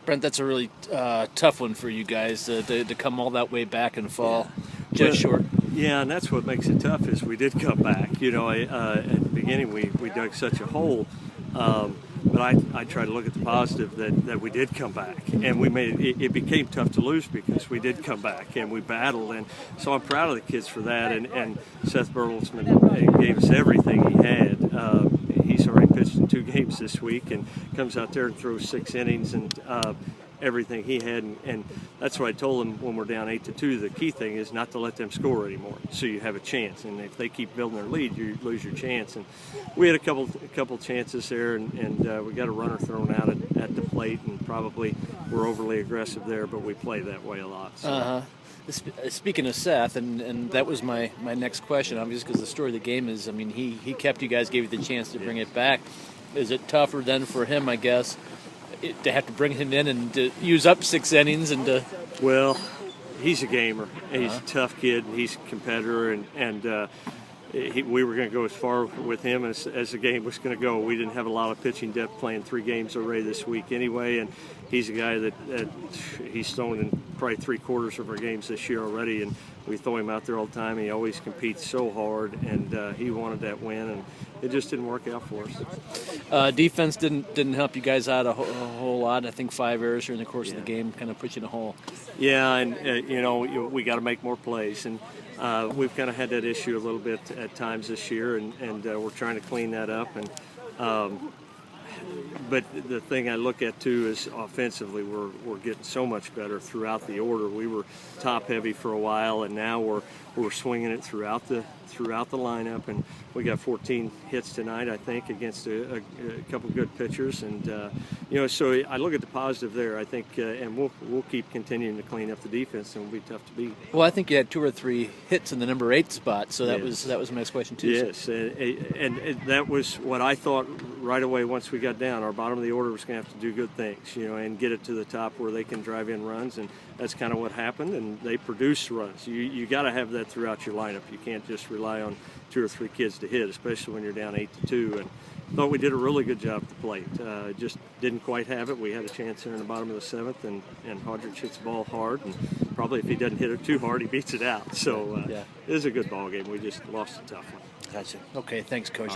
Brent, that's a really tough one for you guys to come all that way back and fall just short. Yeah, and that's what makes it tough is we did come back. You know, at the beginning we dug such a hole, but I try to look at the positive that we did come back, and we made it became tough to lose because we did come back and we battled, and so I'm proud of the kids for that. And Seth Bertelsman gave us everything he had. He's already pitched in 2 games this week and comes out there and throws 6 innings and everything he had, and that's what I told him when we're down 8-2. The key thing is not to let them score anymore, so you have a chance. And if they keep building their lead, you lose your chance. And we had a couple chances there, and we got a runner thrown out at the plate, and probably we're overly aggressive there, but we play that way a lot. So. Speaking of Seth, and that was my next question, obviously, because the story of the game is, I mean, he kept you guys, gave you the chance to bring it back. Is it tougher then for him, I guess, to have to bring him in and to use up 6 innings and to... Well, he's a gamer. He's a tough kid. He's a competitor, and we were going to go as far with him as the game was going to go. We didn't have a lot of pitching depth playing 3 games already this week anyway, and he's a guy that he's thrown in probably 3/4 of our games this year already, and we throw him out there all the time. He always competes so hard, and he wanted that win, and it just didn't work out for us. Defense didn't help you guys out a whole lot. I think 5 errors during the course of the game kind of put you in a hole. Yeah, and we got to make more plays, and we've kind of had that issue a little bit at times this year, and we're trying to clean that up. And but the thing I look at too is offensively, we're getting so much better throughout the order. We were top heavy for a while, and now we're swinging it throughout the lineup, and we got 14 hits tonight, I think, against a couple good pitchers, and so I look at the positive there. I think, and we'll keep continuing to clean up the defense, and it'll be tough to beat. Well, I think you had 2 or 3 hits in the number 8 spot, so that was my next question too. Yes, and that was what I thought right away. Once we got down, our bottom of the order was going to have to do good things, and get it to the top where they can drive in runs, and that's kind of what happened, and they produced runs. You got to have that throughout your lineup. You can't just rely on 2 or 3 kids to hit, especially when you're down 8-2. And I thought we did a really good job at the plate. Just didn't quite have it. We had a chance there in the bottom of the 7th, and Hodrich hits the ball hard, and probably if he doesn't hit it too hard, he beats it out. So it was a good ball game. We just lost a tough one. Gotcha. Okay, thanks, Coach.